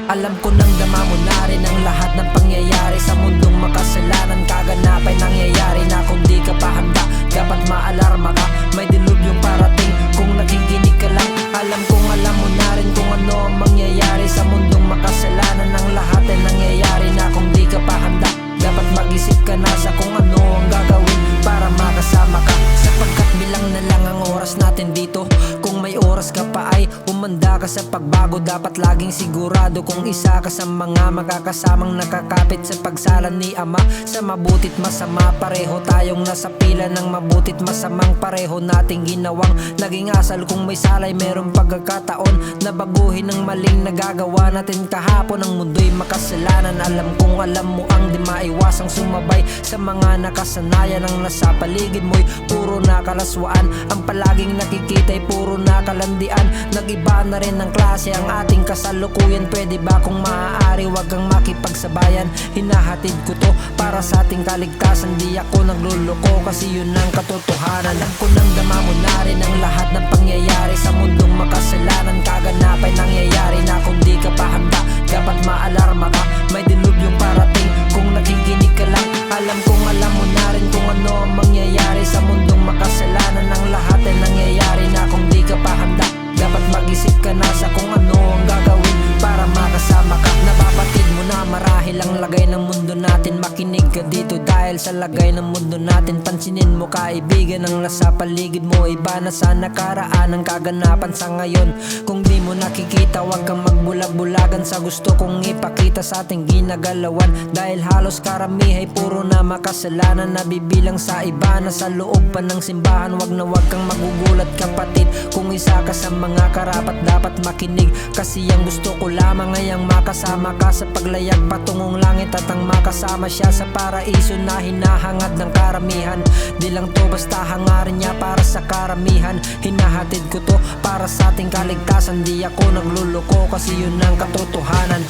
Alam ko nang dama mo na rin ang lahat ng pangyayari sa mundong makasalanan. Kaganapay nangyayari na kung di ka pa handa, dapat maalarma ka, may dilubyong parating. Kung nakikinig ka lang, alam kong alam mo na rin kung ano ang mangyayari sa mundong makasalanan. Ang lahat ay nangyayari na kung di ka pa handa, dapat mag-isip ka na sa kung ano ang gagawin para makasama ka. Sapagkat bilang na lang ang oras natin dito, kung may oras ka pa ay umanda ka sa pagbago. Dapat laging sigurado kung isa ka sa mga makakasamang nakakapit sa pagsalan ni Ama. Sa mabutit masama, pareho tayong nasa pila ng mabutit masamang pareho nating ginawang naging asal. Kung may salay, merong pagkakataon na baguhin ang maling nagagawa natin kahapon. Ang mundo'y makasalanan, alam kong alam mo ang di maiwasang sumabay sa mga nakasanayan. Ang nasa paligid mo'y puro nakalaswaan, ang palaging nakikita'y puro nakalandian. Nag-iba na rin ang klase ang ating kasalukuyan. Pwede ba kung maaari wag kang makipagsabayan? Hinahatid ko to para sa ating kaligtasan, di ako nagluloko kasi yun ang katotohanan. Alam ko nang dama mo na rin ang lahat ng pangyayari sa mundong makasalanan. Kaganapay nangyayari na kung di ka pa handa, dapat maalarma ka, may dilubyong parating. Kung nakikinig ka lang, alam kong alam mo na rin kung ano ang mangyayari sa mundong makasalanan. Ang lahat ay nangyayari na kung di ka pa handa, dapat mag-isip ka na sa kung ano ang gagawin para makasama ka. Napapatid mo na marahil ang lagay ng mundo natin, makinig ka dito dahil sa lagay ng mundo natin. Pansinin mo kaibigan, ang nasa paligid mo iba na sa nakaraan ang kaganapan sa ngayon. Kung di mo nakikita, wag kang magbulag-bulagan sa gusto kong ipakita sa ating ginagalawan. Dahil halos karamihay puro na makasalanan, nabibilang sa iba na sa loob pa ng simbahan. Wag na wag kang magugulat kapatid kung isa ka sa mga karapat dapat makinig, kasi ang gusto ko lamang ay ang makasama ka sa paglayag patungong langit at ang makasama siya sa paraiso na hinahangad ng karamihan. Di lang to basta hangarin niya para sa karamihan, hinahatid ko to para sa ating kaligtasan. Di ako nagluloko kasi yun ang katotohanan.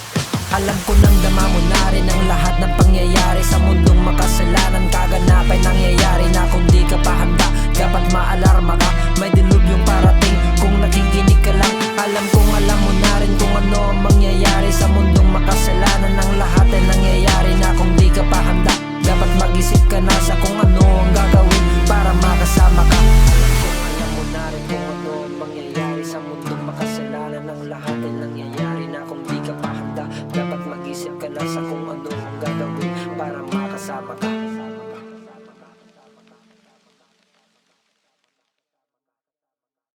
Alam ko nang dama mo na rin ang lahat ng pangyayari sa mundong makasalanan. Kaganapay nangyayari na kung di ka pa handa, dapat maalarma ka, may dilubyong parating. Kung nakikinig ka lang, alam kong alam mo na rin kung ano ang mangyayari sa mundong makasalanan. Ang lahat ay nangyayari na kung di ka pa handa, dapat mag-isip ka na sa kung ano ang gagawin para makasama ka. Alam kong alam mo na rin kung ano ang mangyayari sa mundong makasalanan. Ang lahat ay nangyayari na kung di ka pa handa, dapat mag-isip ka na sa kung ano ang gagawin para makasama ka.